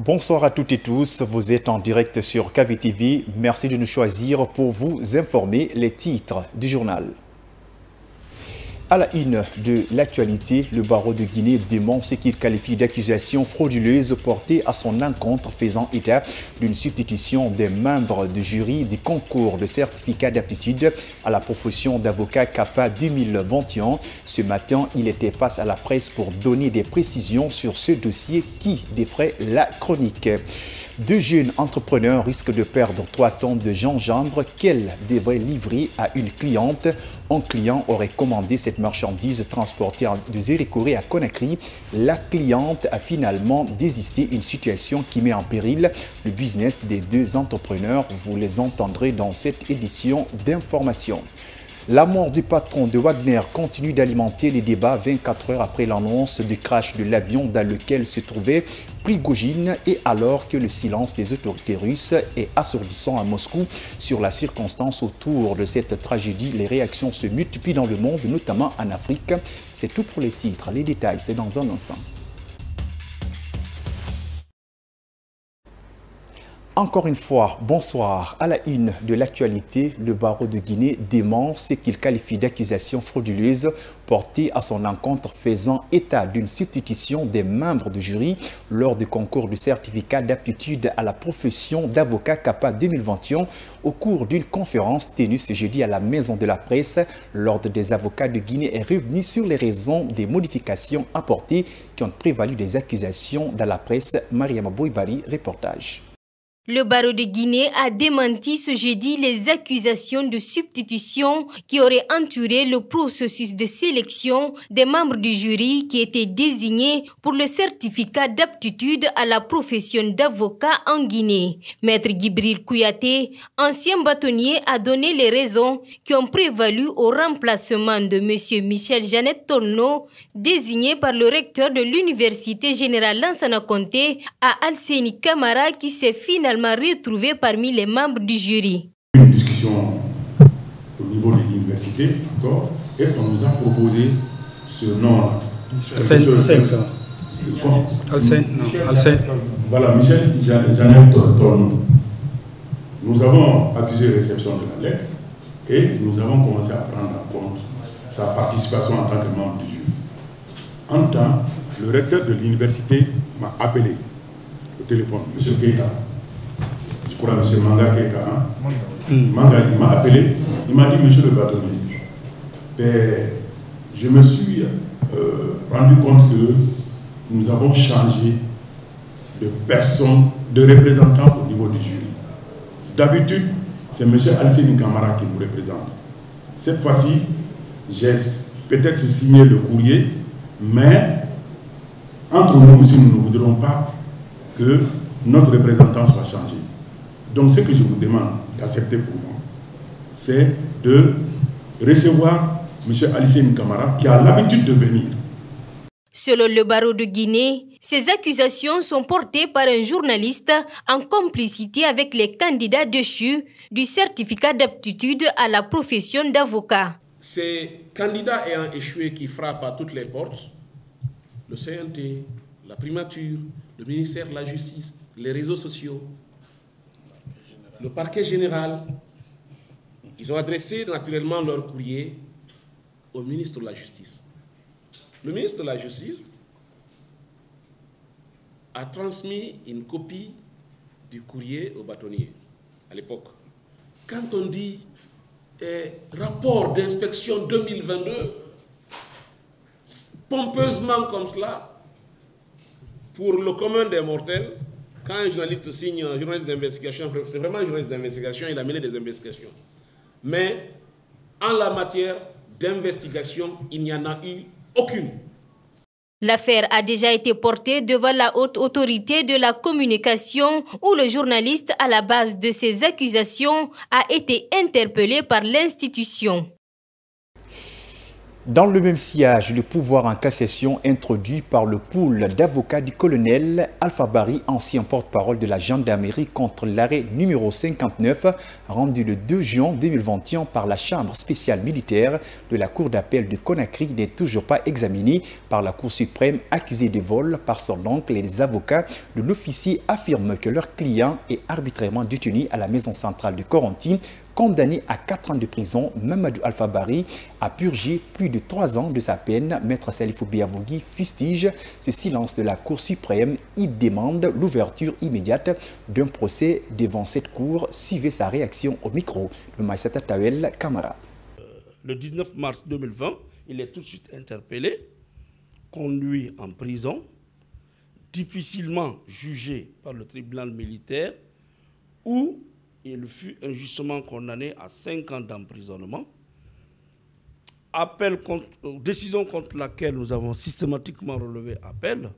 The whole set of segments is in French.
Bonsoir à toutes et tous, vous êtes en direct sur KVTV. Merci de nous choisir pour vous informer les titres du journal. À la une de l'actualité, le barreau de Guinée dément ce qu'il qualifie d'accusations frauduleuses portées à son encontre, faisant état d'une substitution des membres du jury du concours de certificat d'aptitude à la profession d'avocat CAPA 2021. Ce matin, il était face à la presse pour donner des précisions sur ce dossier qui défraie la chronique. Deux jeunes entrepreneurs risquent de perdre 3 tonnes de gingembre qu'elles devraient livrer à une cliente. Un client aurait commandé cette marchandise transportée de Zérékoré à Conakry. La cliente a finalement désisté, une situation qui met en péril le business des deux entrepreneurs. Vous les entendrez dans cette édition d'information. La mort du patron de Wagner continue d'alimenter les débats 24 heures après l'annonce du crash de l'avion dans lequel se trouvait Prigojine et alors que le silence des autorités russes est assourdissant à Moscou sur la circonstance autour de cette tragédie. Les réactions se multiplient dans le monde, notamment en Afrique. C'est tout pour les titres. Les détails, c'est dans un instant. Encore une fois, bonsoir. À la une de l'actualité, le barreau de Guinée dément ce qu'il qualifie d'accusations frauduleuses portées à son encontre, faisant état d'une substitution des membres du jury lors du concours du certificat d'aptitude à la profession d'avocat CAPA 2021 au cours d'une conférence tenue ce jeudi à la Maison de la Presse. L'Ordre des avocats de Guinée est revenu sur les raisons des modifications apportées qui ont prévalu des accusations dans la presse. Mariama Boibari, reportage. Le barreau de Guinée a démenti ce jeudi les accusations de substitution qui auraient entouré le processus de sélection des membres du jury qui étaient désignés pour le certificat d'aptitude à la profession d'avocat en Guinée. Maître Gibril Kouyaté, ancien bâtonnier, a donné les raisons qui ont prévalu au remplacement de M. Michel Jeannette Torno, désigné par le recteur de l'Université générale Lansana Conté, à Alseni Camara qui s'est finalement retrouvé parmi les membres du jury. Une discussion au niveau de l'université encore, et on nous a proposé ce nom-là. Voilà, Michel Jeannette Torno. Nous avons accusé réception de la lettre et nous avons commencé à prendre en compte sa participation en tant que membre du jury. En temps, le recteur de l'université m'a appelé au téléphone, M. Keita. Je crois M. Manga Keita. Manga, il m'a appelé, il m'a dit, monsieur le bâtonnier, je me suis rendu compte que nous avons changé de personne, de représentant au niveau du jury. D'habitude, c'est M. Alseni Camara qui nous représente. Cette fois-ci, j'ai peut-être signé le courrier, mais entre nous aussi, nous ne voudrons pas que notre représentant soit changé. Donc ce que je vous demande d'accepter pour moi, c'est de recevoir M. Alseni Camara qui a l'habitude de venir. Selon le barreau de Guinée, ces accusations sont portées par un journaliste en complicité avec les candidats déchus du certificat d'aptitude à la profession d'avocat. Ces candidats ayant échoué qui frappent à toutes les portes, le CNT, la primature, le ministère de la Justice, les réseaux sociaux, le parquet général, ils ont adressé naturellement leur courrier au ministre de la Justice. Le ministre de la Justice a transmis une copie du courrier au bâtonnier à l'époque. Quand on dit rapport d'inspection 2022, pompeusement comme cela, pour le commun des mortels, quand un journaliste signe un journaliste d'investigation, c'est vraiment un journaliste d'investigation, il a mené des investigations. Mais en la matière d'investigation, il n'y en a eu aucune. L'affaire a déjà été portée devant la haute autorité de la communication où le journaliste à la base de ces accusations a été interpellé par l'institution. Dans le même sillage, le pouvoir en cassation introduit par le pool d'avocats du colonel Alpha Barry, ancien porte-parole de la gendarmerie contre l'arrêt numéro 59, rendu le 2 juin 2021 par la Chambre spéciale militaire de la Cour d'appel de Conakry, n'est toujours pas examiné par la Cour suprême, accusé de vol par son oncle. Les avocats de l'officier affirment que leur client est arbitrairement détenu à la maison centrale de Corenty. Condamné à 4 ans de prison, Mamadou Alpha Barry a purgé plus de 3 ans de sa peine. Maître Salifou Biavougui fustige ce silence de la Cour suprême. Il demande l'ouverture immédiate d'un procès devant cette cour. Suivez sa réaction au micro de Maïsata Tawel Kamara. Le 19 mars 2020, il est tout de suite interpellé, conduit en prison, difficilement jugé par le tribunal militaire, où il fut injustement condamné à 5 ans d'emprisonnement. Décision contre laquelle nous avons systématiquement relevé appel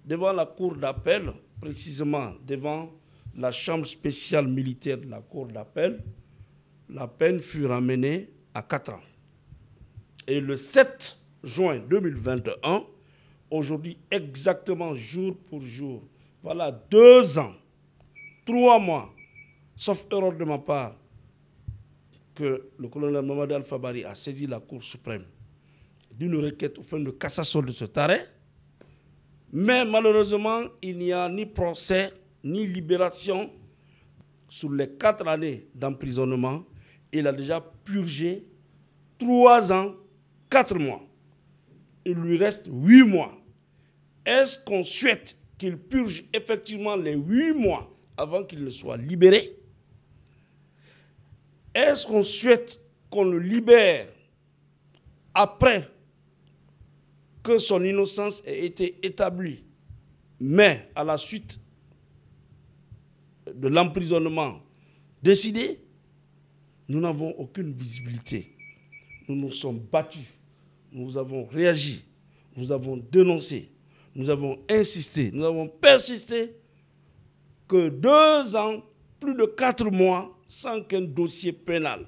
devant la cour d'appel, précisément devant la chambre spéciale militaire de la cour d'appel. La peine fut ramenée à 4 ans. Et le 7 juin 2021, aujourd'hui exactement jour pour jour, voilà 2 ans, 3 mois, sauf erreur de ma part, que le colonel Mamadou Alpha Barry a saisi la Cour suprême d'une requête au fin de cassation de cet arrêt. Mais malheureusement, il n'y a ni procès, ni libération. Sur les 4 années d'emprisonnement, il a déjà purgé 3 ans, 4 mois. Il lui reste 8 mois. Est-ce qu'on souhaite qu'il purge effectivement les 8 mois avant qu'il ne soit libéré? Est-ce qu'on souhaite qu'on le libère après que son innocence ait été établie, mais à la suite de l'emprisonnement décidé? Nous n'avons aucune visibilité. Nous nous sommes battus, nous avons réagi, nous avons dénoncé, nous avons insisté, nous avons persisté que 2 ans, plus de 4 mois, sans qu'un dossier pénal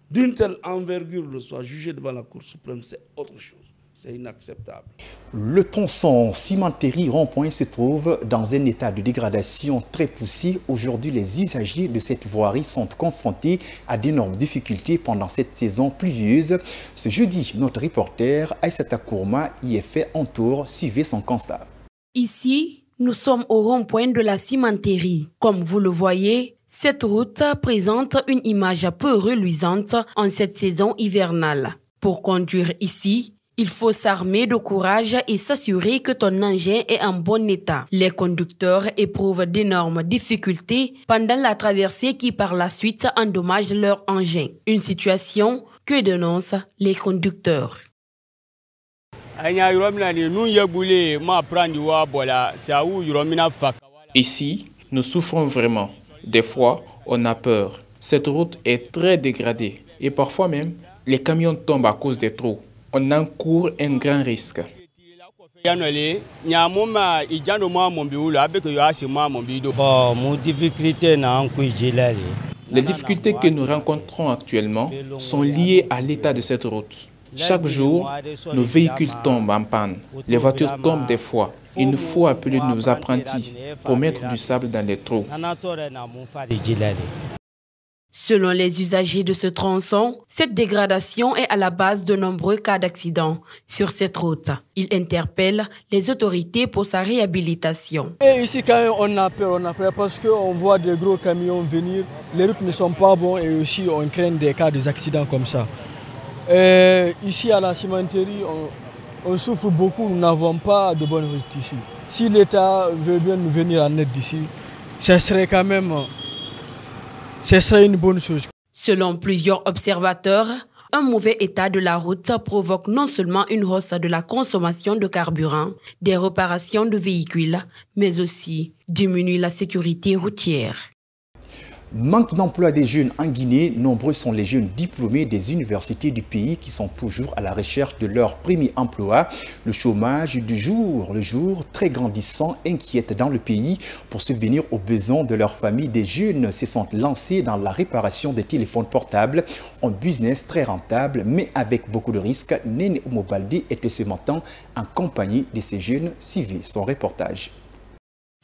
d'une telle envergure ne soit jugé devant la Cour suprême, c'est autre chose. C'est inacceptable. Le tronçon Cimenterie Rond-Point se trouve dans un état de dégradation très poussé. Aujourd'hui, les usagers de cette voirie sont confrontés à d'énormes difficultés pendant cette saison pluvieuse. Ce jeudi, notre reporter Aïssata Kourma y est fait un tour. Suivez son constat. Ici, nous sommes au rond-point de la cimenterie. Comme vous le voyez, cette route présente une image peu reluisante en cette saison hivernale. Pour conduire ici, il faut s'armer de courage et s'assurer que ton engin est en bon état. Les conducteurs éprouvent d'énormes difficultés pendant la traversée qui par la suite endommage leur engin. Une situation que dénoncent les conducteurs. Ici, nous souffrons vraiment. Des fois, on a peur. Cette route est très dégradée et parfois même, les camions tombent à cause des trous. On encourt un grand risque. Les difficultés que nous rencontrons actuellement sont liées à l'état de cette route. Chaque jour, nos véhicules tombent en panne. Les voitures tombent des fois. Il nous faut appeler nos apprentis pour mettre du sable dans les trous. Selon les usagers de ce tronçon, cette dégradation est à la base de nombreux cas d'accidents sur cette route. Ils interpellent les autorités pour sa réhabilitation. Et ici, quand même, on a peur parce qu'on voit des gros camions venir. Les routes ne sont pas bonnes et aussi on craint des cas d'accidents comme ça. Ici, à la cimenterie, on souffre beaucoup, nous n'avons pas de bonnes routes ici. Si l'État veut bien nous venir en aide d'ici, ce serait quand même une bonne chose. Selon plusieurs observateurs, un mauvais état de la route provoque non seulement une hausse de la consommation de carburant, des réparations de véhicules, mais aussi diminue la sécurité routière. Manque d'emploi des jeunes en Guinée, nombreux sont les jeunes diplômés des universités du pays qui sont toujours à la recherche de leur premier emploi. Le chômage du jour le jour, très grandissant, inquiète dans le pays. Pour subvenir aux besoins de leur famille, des jeunes se sont lancés dans la réparation des téléphones portables. Un business très rentable, mais avec beaucoup de risques. Néné Oumobaldi était ce matin en compagnie de ces jeunes. Suivez son reportage.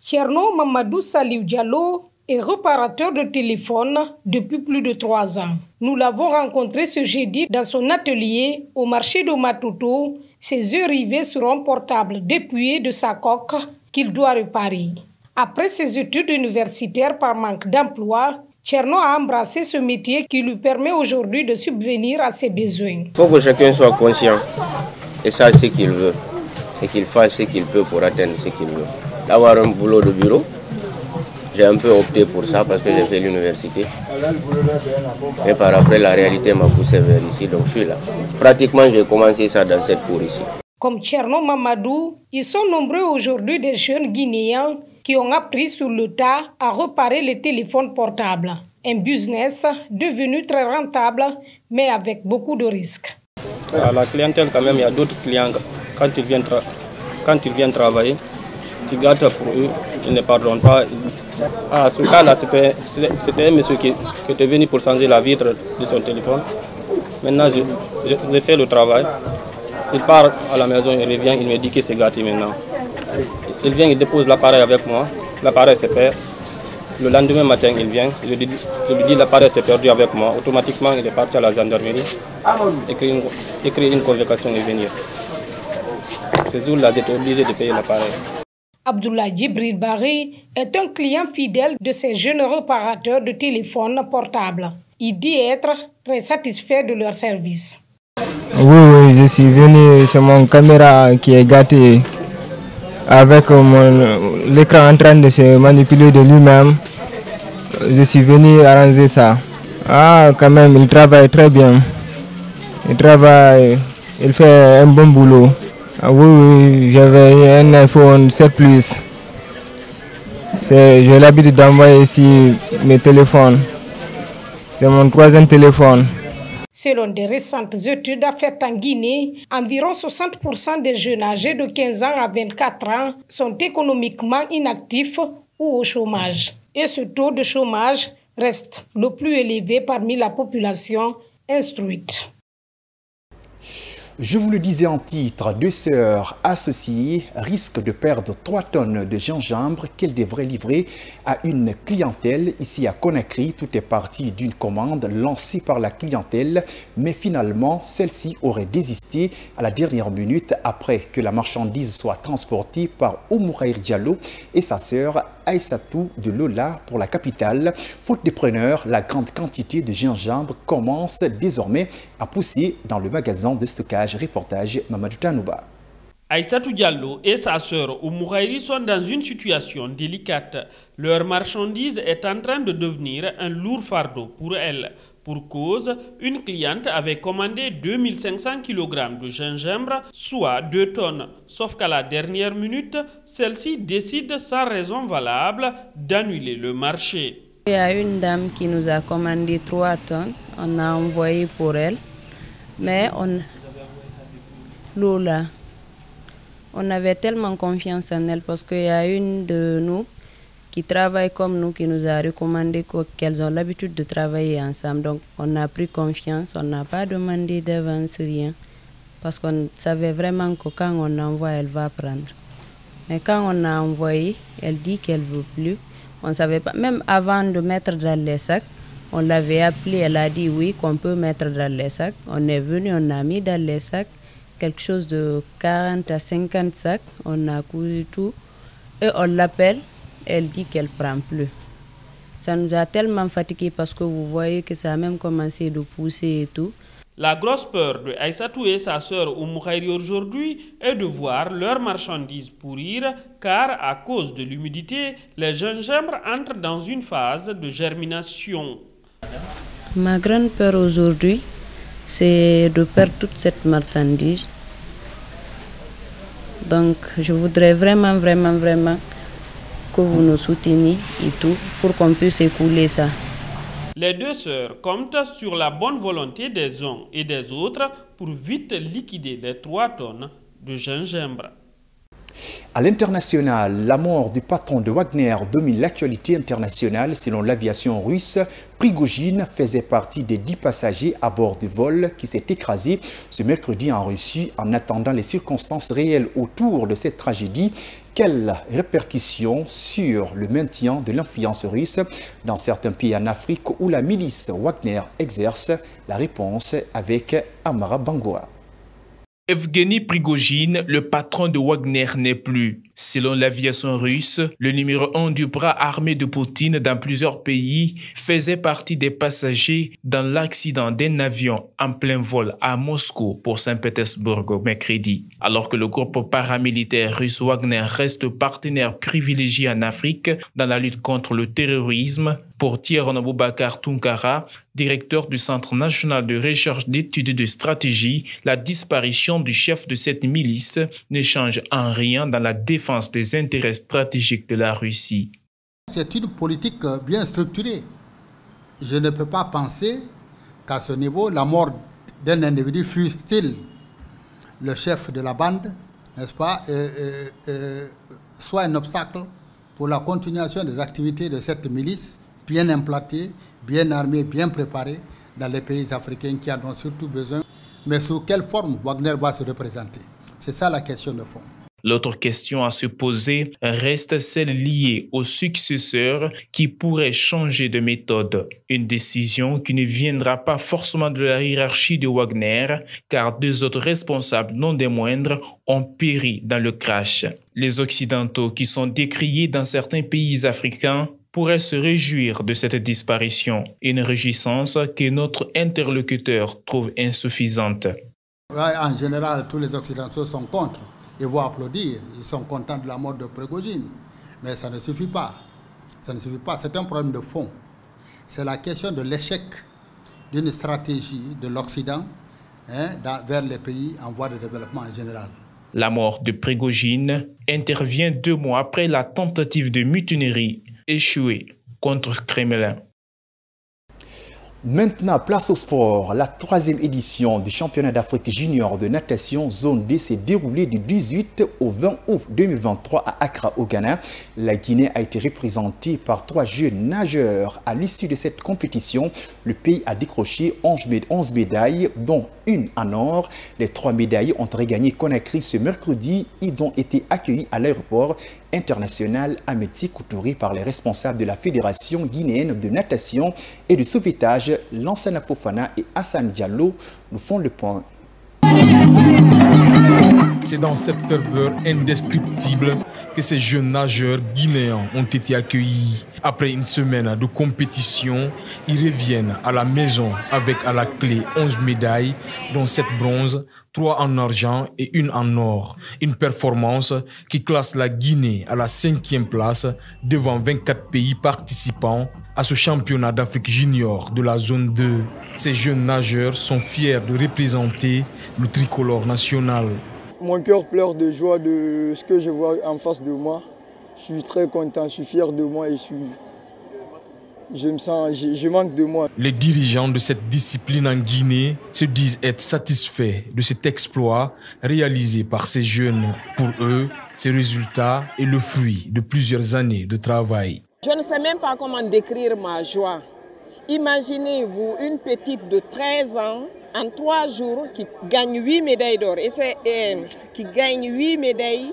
Cherno Mamadou Saliou Diallo est réparateur de téléphone depuis plus de 3 ans. Nous l'avons rencontré ce jeudi dans son atelier au marché de Matuto. Ses yeux rivés sur un portable dépouillé de sa coque qu'il doit réparer. Après ses études universitaires par manque d'emploi, Cherno a embrassé ce métier qui lui permet aujourd'hui de subvenir à ses besoins. Il faut que chacun soit conscient et sache ce qu'il veut et qu'il fasse ce qu'il peut pour atteindre ce qu'il veut. Avoir un boulot de bureau, j'ai un peu opté pour ça parce que j'ai fait l'université. Mais par après, la réalité m'a poussé vers ici, donc je suis là. Pratiquement, j'ai commencé ça dans cette cour ici. Comme Cherno Mamadou, ils sont nombreux aujourd'hui des jeunes Guinéens qui ont appris sur le tas à réparer les téléphones portables. Un business devenu très rentable, mais avec beaucoup de risques. À la clientèle, quand même, il y a d'autres clients. Quand ils viennent travailler, tu gardes pour eux, ils ne pardonnent pas. À ce cas-là, c'était un monsieur qui était venu pour changer la vitre de son téléphone. Maintenant, j'ai fait le travail. Il part à la maison, il revient, il me dit que c'est gâté maintenant. Il vient, il dépose l'appareil avec moi. L'appareil se perd. Le lendemain matin, il vient. Je lui dis l'appareil s'est perdu avec moi. Automatiquement, il est parti à la gendarmerie, écrire une convocation et venir. Ce jour-là, j'étais obligé de payer l'appareil. Abdoulaye Djibril Barry est un client fidèle de ces jeunes réparateurs de téléphones portables. Il dit être très satisfait de leur service. Oui, je suis venu, c'est mon caméra qui est gâté avec l'écran en train de se manipuler de lui-même. Je suis venu arranger ça. Ah, quand même, il travaille très bien. Il fait un bon boulot. Ah, oui, j'avais un iPhone 7 Plus. J'ai l'habitude d'envoyer ici mes téléphones. C'est mon 3e téléphone. Selon des récentes études faites en Guinée, environ 60% des jeunes âgés de 15 ans à 24 ans sont économiquement inactifs ou au chômage. Et ce taux de chômage reste le plus élevé parmi la population instruite. Je vous le disais en titre, 2 sœurs associées risquent de perdre 3 tonnes de gingembre qu'elles devraient livrer à une clientèle ici à Conakry. Tout est parti d'une commande lancée par la clientèle, mais finalement, celle-ci aurait désisté à la dernière minute après que la marchandise soit transportée par Oumouraïr Diallo et sa sœur Aïssatou de Lola pour la capitale. Faute de preneurs, la grande quantité de gingembre commence désormais à pousser dans le magasin de stockage. Reportage Mamadou Tanouba. Aïssatou Diallo et sa sœur Oumouraïri sont dans une situation délicate. Leur marchandise est en train de devenir un lourd fardeau pour elles. Pour cause, une cliente avait commandé 2500 kg de gingembre, soit 2 tonnes. Sauf qu'à la dernière minute, celle-ci décide sans raison valable d'annuler le marché. Il y a une dame qui nous a commandé 3 tonnes. On a envoyé pour elle. Mais Lola, on avait tellement confiance en elle parce qu'il y a une de nous qui travaille comme nous, qui nous a recommandé qu'elles ont l'habitude de travailler ensemble. Donc on a pris confiance, on n'a pas demandé d'avance rien. Parce qu'on savait vraiment que quand on envoie, elle va prendre. Mais quand on a envoyé, elle dit qu'elle ne veut plus. On ne savait pas, même avant de mettre dans les sacs, on l'avait appelée, elle a dit oui, qu'on peut mettre dans les sacs. On est venu, on a mis dans les sacs quelque chose de 40 à 50 sacs. On a cousu tout et on l'appelle. Elle dit qu'elle ne prend plus. Ça nous a tellement fatigués parce que vous voyez que ça a même commencé de pousser et tout. La grosse peur de Aïssatou et sa sœur Oumouraïri aujourd'hui est de voir leurs marchandises pourrir car à cause de l'humidité, les gingembres entrent dans une phase de germination. Ma grande peur aujourd'hui, c'est de perdre toute cette marchandise. Donc je voudrais vraiment que vous nous souteniez et tout pour qu'on puisse écouler ça. Les deux sœurs comptent sur la bonne volonté des uns et des autres pour vite liquider les 3 tonnes de gingembre. À l'international, la mort du patron de Wagner domine l'actualité internationale. Selon l'aviation russe, Prigojine faisait partie des 10 passagers à bord du vol qui s'est écrasé ce mercredi en Russie. En attendant les circonstances réelles autour de cette tragédie, quelles répercussions sur le maintien de l'influence russe dans certains pays en Afrique où la milice Wagner exerce? La réponse avec Amara Bangoa. Evgeny Prigojine, le patron de Wagner, n'est plus. Selon l'aviation russe, le numéro 1 du bras armé de Poutine dans plusieurs pays faisait partie des passagers dans l'accident d'un avion en plein vol à Moscou pour Saint-Pétersbourg mercredi. Alors que le groupe paramilitaire russe Wagner reste partenaire privilégié en Afrique dans la lutte contre le terrorisme, pour Thierry Boubacar Tunkara, directeur du Centre national de recherche d'études de stratégie, la disparition du chef de cette milice ne change en rien dans la défense des intérêts stratégiques de la Russie. C'est une politique bien structurée. Je ne peux pas penser qu'à ce niveau, la mort d'un individu, fût-il le chef de la bande, n'est-ce pas, soit un obstacle pour la continuation des activités de cette milice bien implantée, bien armée, bien préparée dans les pays africains qui en ont surtout besoin. Mais sous quelle forme Wagner va se représenter? C'est ça la question de fond. L'autre question à se poser reste celle liée aux successeurs qui pourraient changer de méthode. Une décision qui ne viendra pas forcément de la hiérarchie de Wagner, car 2 autres responsables non des moindres ont péri dans le crash. Les Occidentaux, qui sont décriés dans certains pays africains, pourraient se réjouir de cette disparition, une réjouissance que notre interlocuteur trouve insuffisante. En général, tous les Occidentaux sont contre. Ils vont applaudir, ils sont contents de la mort de Prigojine. Mais ça ne suffit pas. Ça ne suffit pas, c'est un problème de fond. C'est la question de l'échec d'une stratégie de l'Occident vers les pays en voie de développement en général. La mort de Prigojine intervient 2 mois après la tentative de mutinerie échouée contre Kremlin. Maintenant, place au sport. La 3e édition du championnat d'Afrique junior de natation zone D s'est déroulée du 18 au 20 août 2023 à Accra au Ghana. La Guinée a été représentée par 3 jeunes nageurs. À l'issue de cette compétition, le pays a décroché 11 médailles, dont une en or. Les 3 médailles ont regagné Conakry ce mercredi. Ils ont été accueillis à l'aéroport international Ahmed Sékou Touré par les responsables de la Fédération guinéenne de natation et de sauvetage. Lansana Fofana et Hassan Diallo nous font le point. C'est dans cette ferveur indescriptible que ces jeunes nageurs guinéens ont été accueillis. Après une semaine de compétition, ils reviennent à la maison avec à la clé 11 médailles, dont 7 bronzes, 3 en argent et 1 en or. Une performance qui classe la Guinée à la 5e place devant 24 pays participants à ce championnat d'Afrique junior de la zone 2. Ces jeunes nageurs sont fiers de représenter le tricolore national. Mon cœur pleure de joie de ce que je vois en face de moi. Je suis très content, je suis fier de moi et je manque de moi. Les dirigeants de cette discipline en Guinée se disent être satisfaits de cet exploit réalisé par ces jeunes. Pour eux, ces résultats est le fruit de plusieurs années de travail. Je ne sais même pas comment décrire ma joie. Imaginez-vous une petite de 13 ans en 3 jours qui gagne 8 médailles d'or qui gagne 8 médailles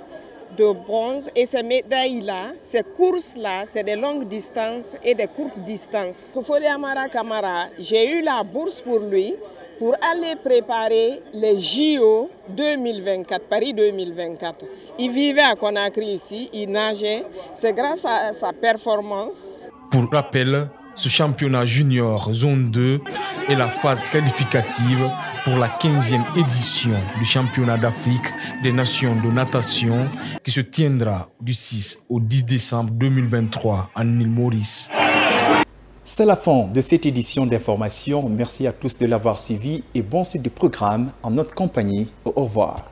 de bronze. Et ces médailles-là, ces courses-là, c'est des longues distances et des courtes distances. Kofode Amara Kamara, j'ai eu la bourse pour lui pour aller préparer les JO 2024, Paris 2024. Il vivait à Conakry ici, il nageait. C'est grâce à sa performance. Pour rappel, ce championnat junior zone 2 est la phase qualificative pour la 15e édition du championnat d'Afrique des nations de natation qui se tiendra du 6 au 10 décembre 2023 en île Maurice. C'est la fin de cette édition d'information. Merci à tous de l'avoir suivi et bon suite du programme en notre compagnie. Au revoir.